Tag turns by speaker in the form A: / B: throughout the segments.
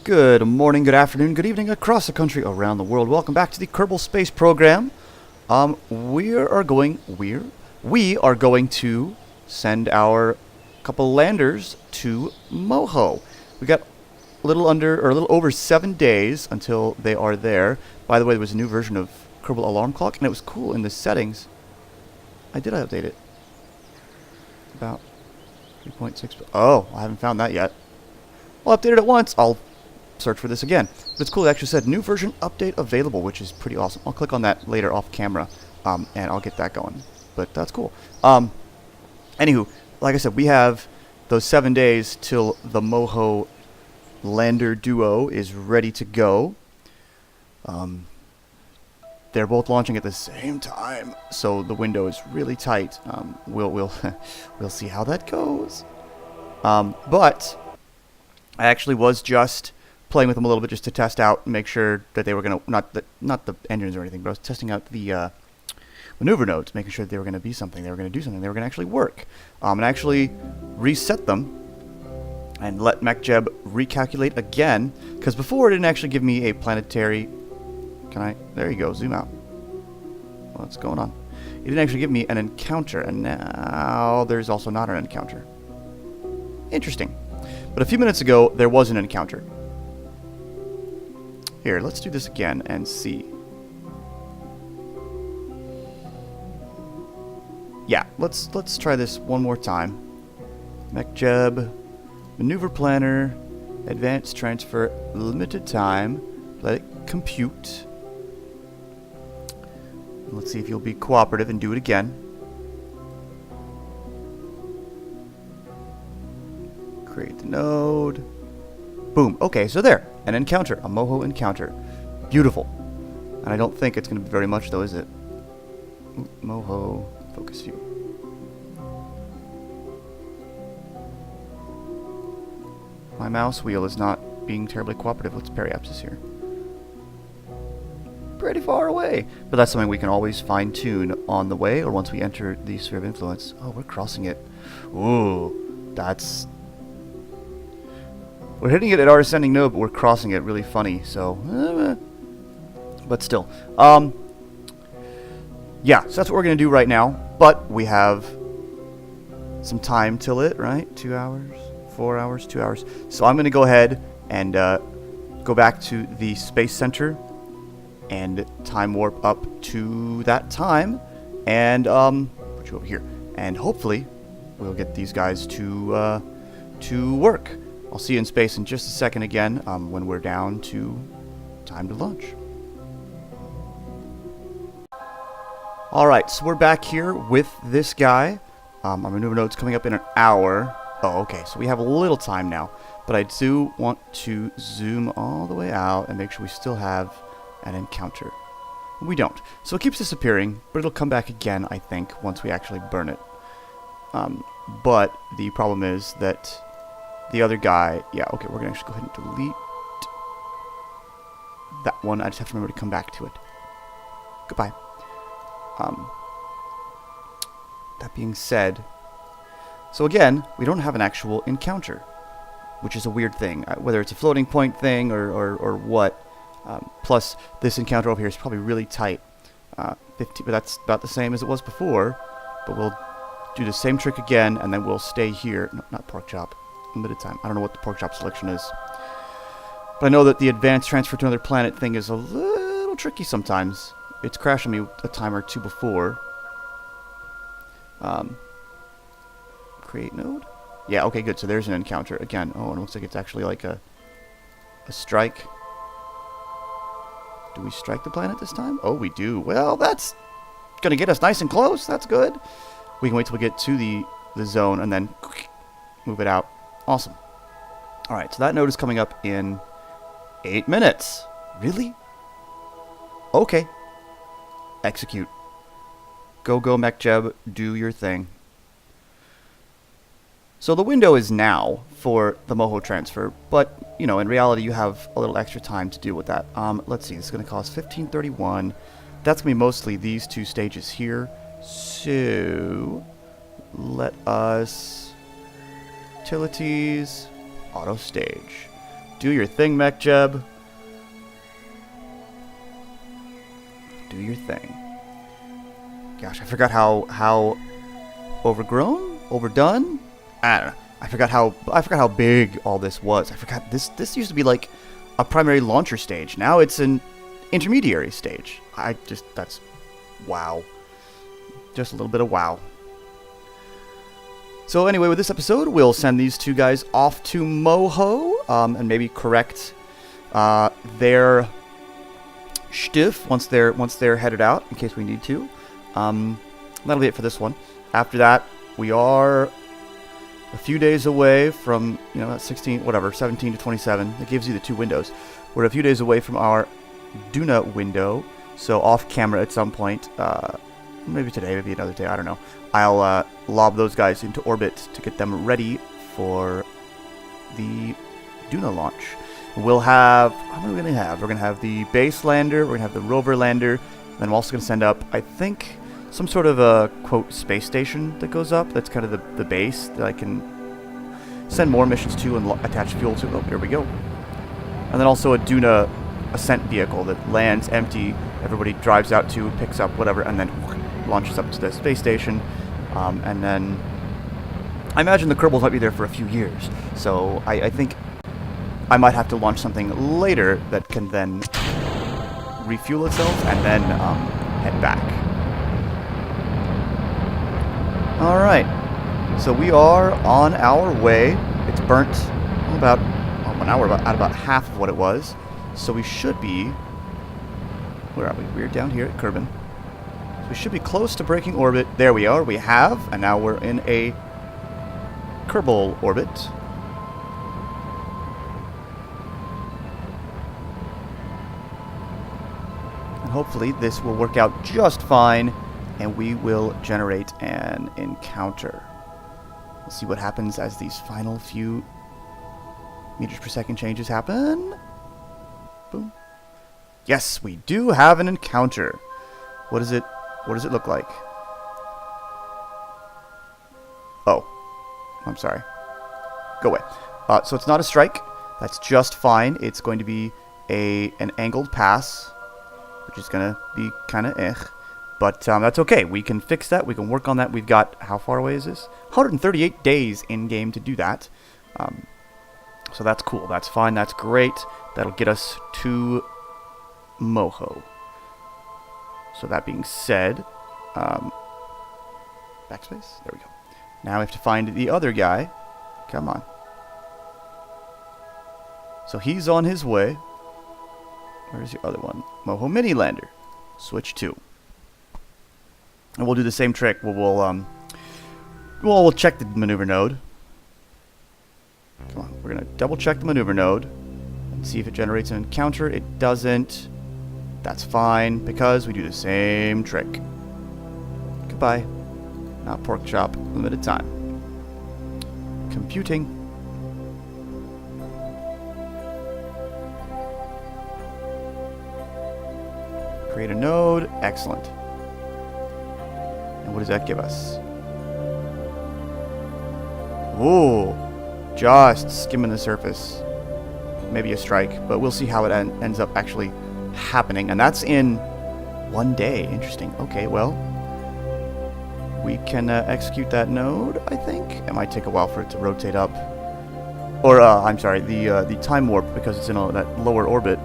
A: Good morning, good afternoon, good evening across the country, around the world. Welcome back to the Kerbal Space Program. We are going to send our couple landers to Moho. We got a little over 7 days until they are there. By the way, there was a new version of Kerbal Alarm Clock, and it was cool in the settings. I did update it. About 3.6. Oh, I haven't found that yet. I'll update it once. I'll search for this again. But it's cool. It actually said new version update available, which is pretty awesome. I'll click on that later off camera, and I'll get that going. But that's cool. Anywho, like I said, we have those 7 days till the Moho lander duo is ready to go. They're both launching at the same time, so the window is really tight. We'll we'll see how that goes. But I actually was just playing with them a little bit just to test out and make sure that they were going to, not the engines or anything, but I was testing out the maneuver nodes, making sure that they were going to be something, they were going to do something, they were going to actually work. And actually reset them and let MechJeb recalculate again, because before it didn't actually give me a planetary, there you go, zoom out. What's going on? It didn't actually give me an encounter, and now there's also not an encounter. Interesting. But a few minutes ago, there was an encounter. Here, let's do this again and see. Yeah, let's try this one more time. MechJeb, maneuver planner, advanced transfer, limited time. Let it compute. Let's see if you'll be cooperative and do it again. Create the node. Boom. Okay, so there. An encounter. A Moho encounter. Beautiful. And I don't think it's going to be very much, though, is it? Ooh, Moho. Focus view. My mouse wheel is not being terribly cooperative. Let's periapsis here. Pretty far away. But that's something we can always fine-tune on the way, or once we enter the sphere of influence. Oh, we're crossing it. Ooh, that's... We're hitting it at our ascending node, but we're crossing it really funny, so... but still. Yeah, so that's what we're going to do right now. But we have some time till it, right? 2 hours, 4 hours, 2 hours. So I'm going to go ahead and go back to the Space Center and time warp up to that time. And put you over here. And hopefully we'll get these guys to work. I'll see you in space in just a second again when we're down to time to launch. Alright, so we're back here with this guy. Our maneuver node's coming up in an hour. Oh, okay, so we have a little time now. But I do want to zoom all the way out and make sure we still have an encounter. We don't. So it keeps disappearing, but it'll come back again, I think, once we actually burn it. But the problem is that the other guy, yeah, okay, we're going to actually go ahead and delete that one. I just have to remember to come back to it. Goodbye. That being said, so again, we don't have an actual encounter, which is a weird thing, whether it's a floating point thing or what. Plus, this encounter over here is probably really tight. 50, but that's about the same as it was before. But we'll do the same trick again, and then we'll stay here. No, not pork chop. Limited time. I don't know what the pork chop selection is. But I know that the advanced transfer to another planet thing is a little tricky sometimes. It's crashing me a time or two before. Create node? Yeah, okay, good. So there's an encounter. Again, oh, and it looks like it's actually like a strike. Do we strike the planet this time? Oh, we do. Well, that's going to get us nice and close. That's good. We can wait till we get to the zone and then move it out. Awesome. Alright, so that node is coming up in 8 minutes. Really? Okay. Execute. Go, MechJeb. Do your thing. So the window is now for the Moho transfer, but, you know, in reality you have a little extra time to deal with that. Let's see, this is going to cost 1531. That's going to be mostly these two stages here. So, let us... Utilities, auto stage. Do your thing, MechJeb. Do your thing. Gosh, I forgot how overgrown, overdone. I don't know. I forgot how big all this was. I forgot this used to be like a primary launcher stage. Now it's an intermediary stage. That's wow. Just a little bit of wow. So anyway, with this episode, we'll send these two guys off to Moho and maybe correct their stiff once they're headed out, in case we need to. That'll be it for this one. After that, we are a few days away from, you know, 17 to 27. It gives you the two windows. We're a few days away from our Duna window, so off camera at some point. Maybe today, maybe another day, I don't know. I'll lob those guys into orbit to get them ready for the Duna launch. We'll have, what are we going to have? We're going to have the base lander, we're going to have the rover lander, and then I'm also going to send up, I think, some sort of a, quote, space station that goes up. That's kind of the base that I can send more missions to and attach fuel to. Oh, here we go. And then also a Duna ascent vehicle that lands empty, everybody drives out to, picks up whatever, and then launches up to the space station. And then I imagine the Kerbals might be there for a few years, so I think I might have to launch something later that can then refuel itself and then head back. Alright, so we are on our way. It's burnt about, well, now we're at about half of what it was, so we should be, where are we? We're down here at Kerbin. So we should be close to breaking orbit. There we are, we have, and now we're in a Kerbal orbit. And hopefully this will work out just fine, and we will generate an encounter. We'll see what happens as these final few meters per second changes happen. Boom. Yes, we do have an encounter. What does it look like? Oh, I'm sorry. Go away. So it's not a strike. That's just fine. It's going to be an angled pass, which is going to be kind of But that's okay. We can fix that. We can work on that. We've got, how far away is this? 138 days in-game to do that. So that's cool. That's fine. That's great. That'll get us to Moho. So that being said, backspace. There we go. Now we have to find the other guy. Come on. So he's on his way. Where's your other one? Moho Mini Lander. Switch 2. And we'll do the same trick. We'll check the maneuver node. Come on, we're gonna double check the maneuver node and see if it generates an encounter. It doesn't. That's fine because we do the same trick. Goodbye. Not pork chop. Limited time. Computing. Create a node. Excellent. And what does that give us? Ooh, just skimming the surface. Maybe a strike, but we'll see how it ends up actually happening. And that's in 1 day. Interesting. Okay, well, we can execute that node, I think. It might take a while for it to rotate up. Or, I'm sorry, the time warp, because it's in that lower orbit.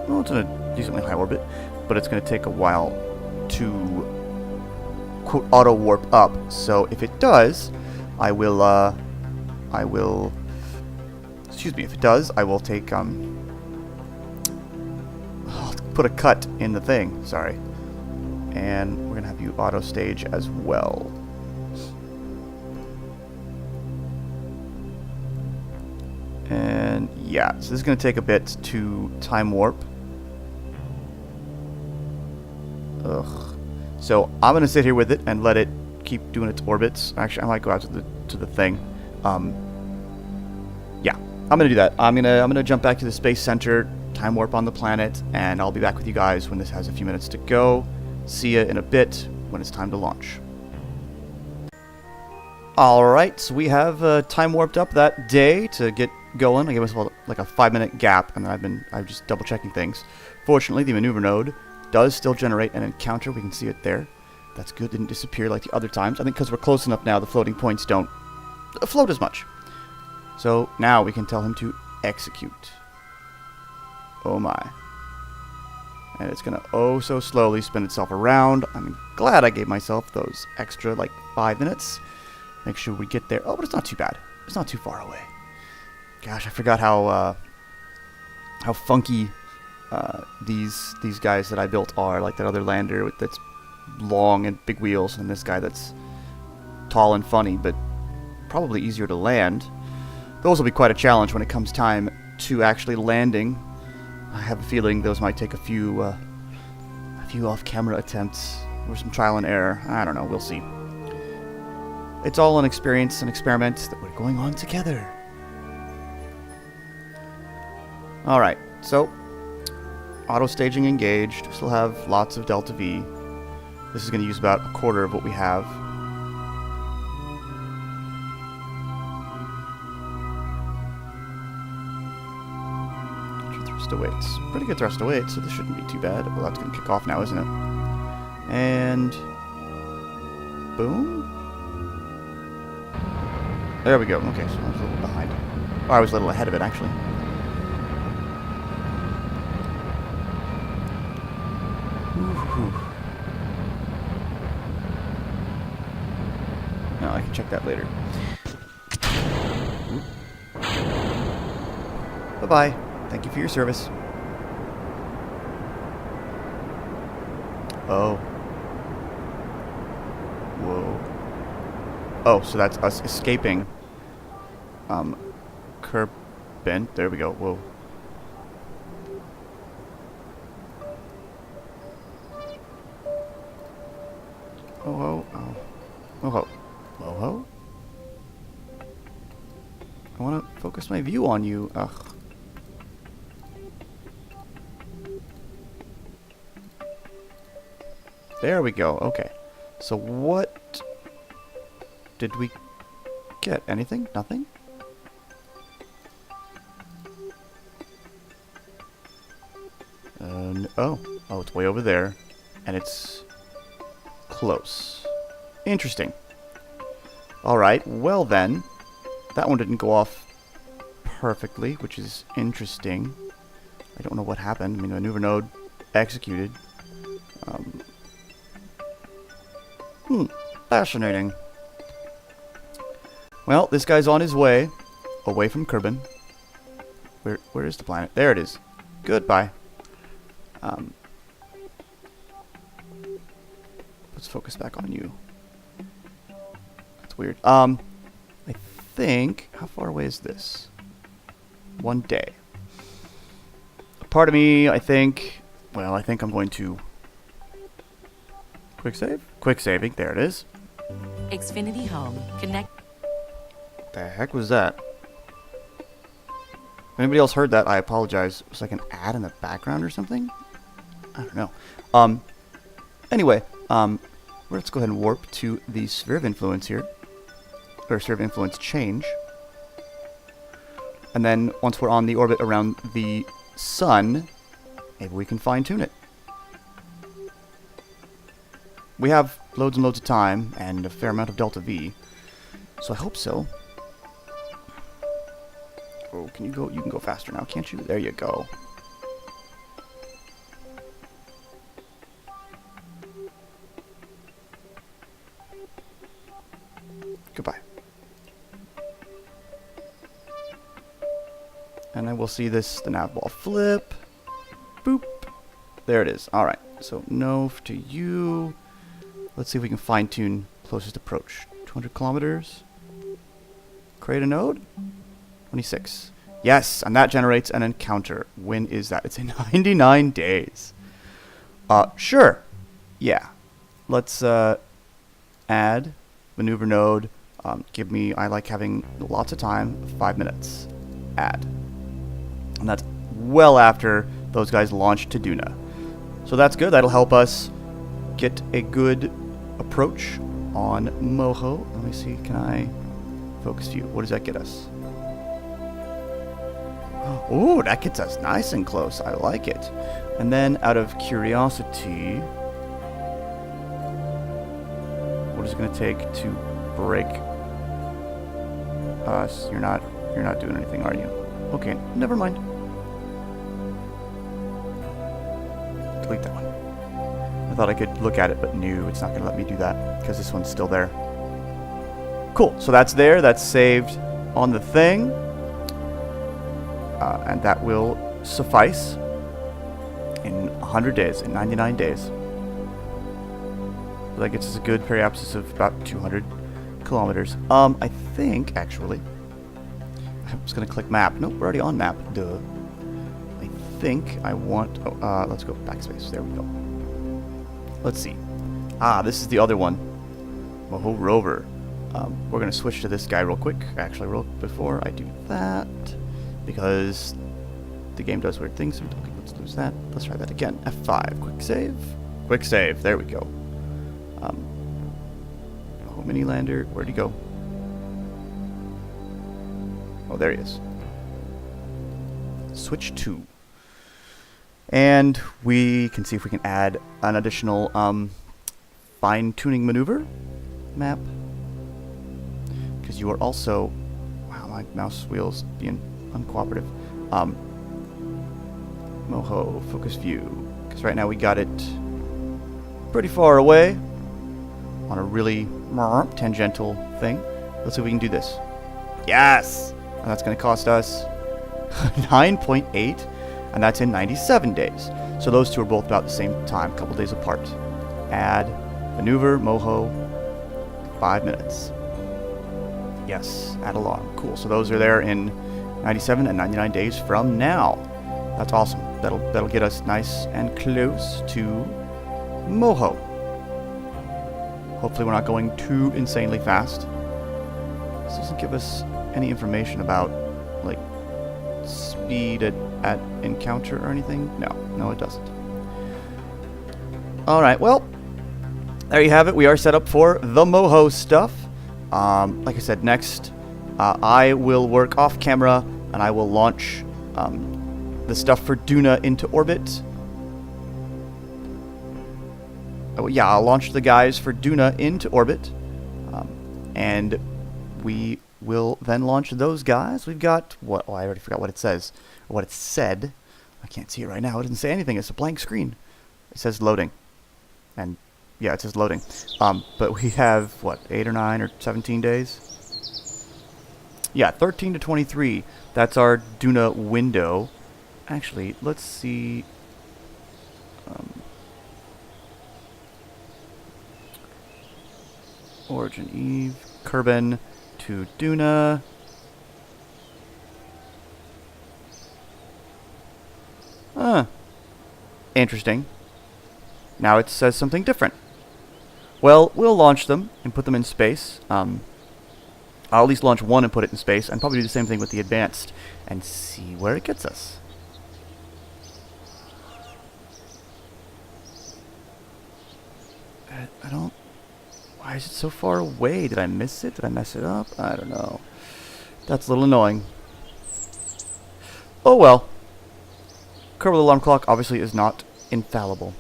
A: Well, it's in a decently high orbit, but it's going to take a while to, quote, auto warp up. So if it does, I will take, I'll put a cut in the thing, sorry. And we're going to have you auto stage as well. And yeah, so this is going to take a bit to time warp. Ugh. So I'm going to sit here with it and let it keep doing its orbits. Actually, I might go out to the thing. Yeah, I'm going to do that. I'm going to jump back to the space center, time warp on the planet, and I'll be back with you guys when this has a few minutes to go. See ya in a bit when it's time to launch. Alright, so we have time warped up that day to get going. I gave myself like a 5-minute gap, and then I've just double checking things. Fortunately, the maneuver node does still generate an encounter. We can see it there. That's good. Didn't disappear like the other times. I think because we're close enough now, the floating points don't float as much. So now we can tell him to execute. Oh my. And it's gonna oh so slowly spin itself around. I'm glad I gave myself those extra like 5 minutes. Make sure we get there. Oh, but it's not too bad. It's not too far away. Gosh, I forgot how funky these guys that I built are. Like that other lander that's long and big wheels, and this guy that's tall and funny, but probably easier to land. Those will be quite a challenge when it comes time to actually landing. I have a feeling those might take a few off-camera attempts or some trial and error. I don't know. We'll see. It's all an experience, an experiment that we're going on together. Alright, so auto staging engaged. Still have lots of Delta V. This is going to use about a quarter of what we have. Thrust to weights. Pretty good thrust to weight, so this shouldn't be too bad. Well, that's going to kick off now, isn't it? And boom. There we go. Okay, so I was a little behind. Oh, I was a little ahead of it, actually. No, I can check that later. Bye-bye. Thank you for your service. Oh. Whoa. Oh, so that's us escaping. Curb bend. There we go. Whoa. Moho. Oh. Moho. Moho? I want to focus my view on you. Ugh. There we go. Okay. So what did we get? Anything? Nothing? Oh. Oh, it's way over there. And it's close. Interesting. Alright, well then. That one didn't go off perfectly, which is interesting. I don't know what happened. I mean, the maneuver node executed. Fascinating. Well, this guy's on his way. Away from Kerbin. Where is the planet? There it is. Goodbye. Let's focus back on you. That's weird. I think... How far away is this? 1 day. A part of me, I think... Well, I think I'm going to... Quick save? Quick saving. There it is.
B: Xfinity Home. Connect.
A: The heck was that? If anybody else heard that, I apologize. It was like an ad in the background or something? I don't know. Anyway, let's go ahead and warp to the sphere of influence here. Or sphere of influence change. And then, once we're on the orbit around the sun, maybe we can fine-tune it. We have loads and loads of time, and a fair amount of Delta V. So I hope so. Oh, can you go? You can go faster now, can't you? There you go. Goodbye. And then we'll see this, the nav ball flip. Boop. There it is. Alright, so no to you. Let's see if we can fine-tune closest approach. 200 kilometers. Create a node? 26. Yes, and that generates an encounter. When is that? It's in 99 days. Sure. Yeah. Let's add maneuver node. Give me, I like having lots of time, 5 minutes. Add. And that's well after those guys launch to Duna. So that's good. That'll help us get a good approach on Moho. Let me see. Can I focus view? What does that get us? Ooh, that gets us nice and close. I like it. And then, out of curiosity, what is it going to take to break us? You're not doing anything, are you? Okay, never mind. Delete that one. I thought I could look at it, but no, it's not going to let me do that because this one's still there. Cool. So that's there. That's saved on the thing. And that will suffice in 100 days, in 99 days. So that gets us a good periapsis of about 200 kilometers. I think, actually, I'm just going to click map. Nope, we're already on map. Duh. I think I want... Oh, let's go backspace. There we go. Let's see. This is the other one. Moho rover. We're going to switch to this guy real quick. Actually, before I do that, because the game does weird things. Okay, let's lose that. Let's try that again. F5. Quick save. Quick save. There we go. Moho mini lander. Where'd he go? Oh, there he is. Switch to. And we can see if we can add an additional fine-tuning maneuver map. Because you are also... Wow, my mouse wheel's being uncooperative. Moho, focus view. Because right now we got it pretty far away on a really tangential thing. Let's see if we can do this. Yes! And that's going to cost us 9.8, and that's in 97 days. So those two are both about the same time, a couple days apart. Add, maneuver, Moho, 5 minutes. Yes, add alarm. Cool. So those are there in 97 and 99 days from now. That's awesome. That'll get us nice and close to Moho. Hopefully we're not going too insanely fast. This doesn't give us any information about, like, speed at encounter or anything. No, it doesn't. Alright, well, there you have it. We are set up for the Moho stuff. Like I said, next I will work off camera and I will launch the stuff for Duna into orbit. Oh, yeah, I'll launch the guys for Duna into orbit. And we will then launch those guys. We've got what? Oh, I already forgot what it says. Or what it said. I can't see it right now. It doesn't say anything. It's a blank screen. It says loading. And yeah, it says loading. But we have what, 8 or 9 or 17 days? Yeah, 13 to 23. That's our Duna window. Actually, let's see. Origin Eve, Kerbin to Duna. Interesting. Now it says something different. Well, we'll launch them and put them in space. I'll at least launch one and put it in space, and probably do the same thing with the advanced, and see where it gets us. I don't... Why is it so far away? Did I miss it? Did I mess it up? I don't know. That's a little annoying. Oh well. Kerbal alarm clock obviously is not infallible.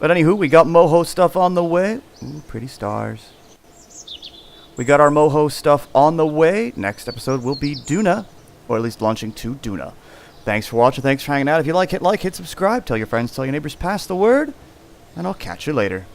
A: But anywho, we got Moho stuff on the way. Ooh, pretty stars. We got our Moho stuff on the way. Next episode will be Duna, or at least launching to Duna. Thanks for watching. Thanks for hanging out. If you like, hit subscribe. Tell your friends, tell your neighbors, pass the word. And I'll catch you later.